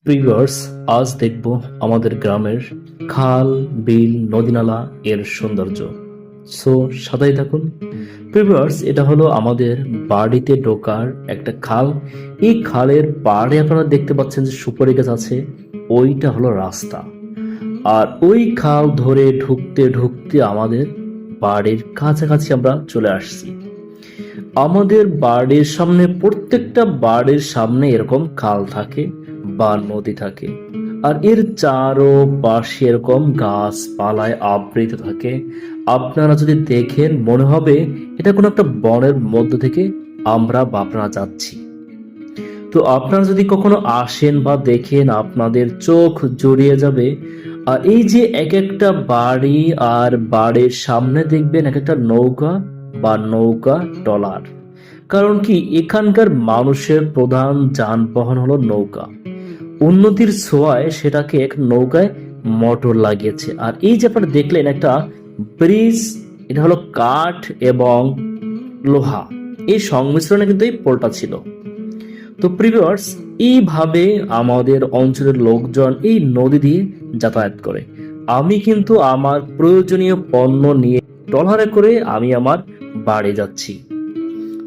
Previewers, আজ দেখব আমাদের গ্রামের খাল, বিল, নদী-নালা এর সৌন্দর্য। সো সাথেই থাকুন। প্রিভিউয়ার্স, এটা হলো আমাদের বাড়িতে ঢোকার একটা খাল। এই খালের পাড়ে আপনারা দেখতে পাচ্ছেন যে সুপারি গাছ আছে, ওইটা হলো রাস্তা। আর ওই খাল ধরে ঢুকতে ঢুকতে আমাদের বাড়ির কাছাকাছি আমরা চলে আসছি। আমাদের বাড়ির সামনে, প্রত্যেকটা বাড়ির সামনে এরকম খাল থাকে বা নদী থাকে, আর এর চারোপাশে এরকম গাছপালায় আবৃত থাকে। আপনারা যদি দেখেন মনে হবে এটা কোনো একটা বনের মধ্য থেকে আমরা বা আপনারা যাচ্ছি। তো আপনারা যদি কখনো আসেন বা দেখেন, আপনাদের চোখ জুড়িয়ে যাবে। আর এই যে এক একটা বাড়ি, আর বাড়ির সামনে দেখবেন এক একটা নৌকা বা নৌকা ট্রলার। কারণ কি, এখানকার মানুষের প্রধান যানবাহন হলো নৌকা। উন্নতির ছোঁয়ায় সেটাকে এক নৌকায় মোটর লাগিয়েছে। আর এই যে আপনারা দেখলেন একটা ব্রিজ, এটা হলো কাঠ এবং লোহা, এই সংমিশ্রণে কিন্তু এই পোলটা ছিল। তো প্রিভিউয়ার্স, এইভাবে আমাদের অঞ্চলের লোকজন এই নদী দিয়ে যাতায়াত করে। আমি কিন্তু আমার প্রয়োজনীয় পণ্য নিয়ে ট্রলারে করে আমি আমার বাড়ি যাচ্ছি।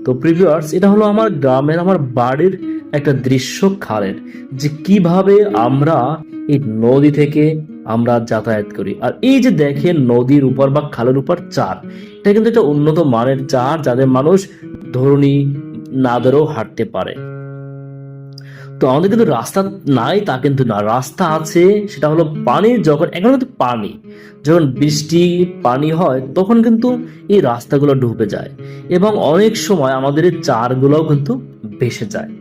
তো প্রিভিউয়ার্স, এটা হলো আমার গ্রামের, আমার বাড়ির একটা দৃশ্য খালের, যে কিভাবে আমরা এই নদী থেকে আমরা যাতায়াত করি। আর এই যে দেখেন নদীর উপর বা খালের উপর চার, এটা কিন্তু একটা উন্নত মানের চার, যাদের মানুষ ধরুনি না ধরেও হাঁটতে পারে। তো আমাদের কিন্তু রাস্তা নাই তা কিন্তু না, রাস্তা আছে। সেটা হলো পানি, যখন এখন কিন্তু পানি, যখন বৃষ্টি পানি হয় তখন কিন্তু এই রাস্তাগুলো ডুবে যায়, এবং অনেক সময় আমাদের এই চারগুলোও কিন্তু ভেসে যায়।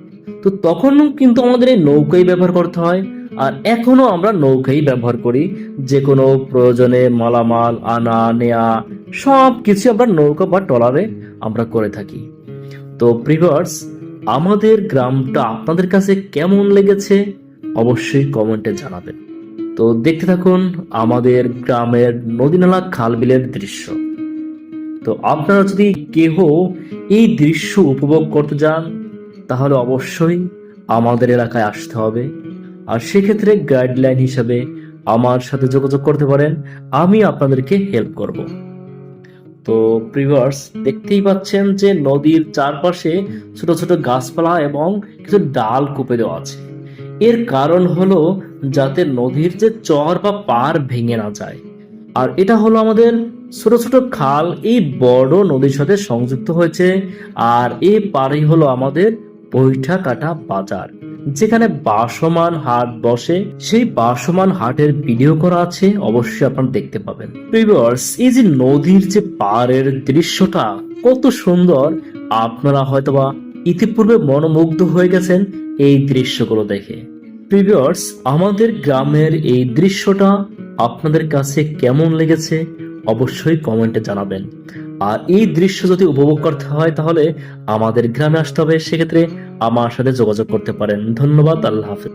তো তখনও কিন্তু আমাদের এই নৌকাই ব্যবহার করতে হয়। আর এখনো আমরা নৌকাই ব্যবহার করি, যে কোনো প্রয়োজনে মালামাল আনা নেয়া সব কিছু আমরা নৌকা বা ট্রলারে আমরা করে থাকি। তো প্রিভিউয়ার্স, আমাদের গ্রামটা আপনাদের কাছে কেমন লেগেছে অবশ্যই কমেন্টে জানাবেন। তো দেখতে থাকুন আমাদের গ্রামের নদী নালা খাল বিলের দৃশ্য। তো আপনারা যদি কেহ এই দৃশ্য উপভোগ করতে যান, তাহলে অবশ্যই আমাদের এলাকায় আসতে হবে। আর সেক্ষেত্রে গাইডলাইন হিসাবে আমার সাথে যোগাযোগ করতে পারেন, আমি আপনাদেরকে হেল্প করব। তো প্রিভিউয়ার্স, দেখতেই পাচ্ছেন যে নদীর চারপাশে ছোট ছোট গাছপালা এবং কিছু ডাল কুপে দেওয়া আছে। এর কারণ হলো যাতে নদীর যে চর বা পার ভেঙে না যায়। আর এটা হলো আমাদের ছোট ছোট খাল এই বড় নদীর সাথে সংযুক্ত হয়েছে। আর এই পারেই হলো আমাদের বৈঠা কাটা বাজার, যেখানে বাসমান হাট বসে। সেই বাসমান হাটের ভিডিও করা আছে, অবশ্যই আপনারা দেখতে পাবেন। ভিউয়ার্স, এই যে নদীর যে পাড়ের দৃশ্যটা কত সুন্দর, আপনারা হয়তোবা ইতিপূর্বে মনোমুগ্ধ হয়ে গেছেন এই দৃশ্যগুলো দেখে। ভিউয়ার্স, আমাদের গ্রামের এই দৃশ্যটা আপনাদের কাছে কেমন লেগেছে অবশ্যই কমেন্টে জানাবেন। আর এই দৃশ্য যদি উপভোগ করতে হয় তাহলে আমাদের গ্রামে আসতে হবে, সেক্ষেত্রে আমার সাথে যোগাযোগ করতে পারেন। ধন্যবাদ, আল্লাহ হাফেজ।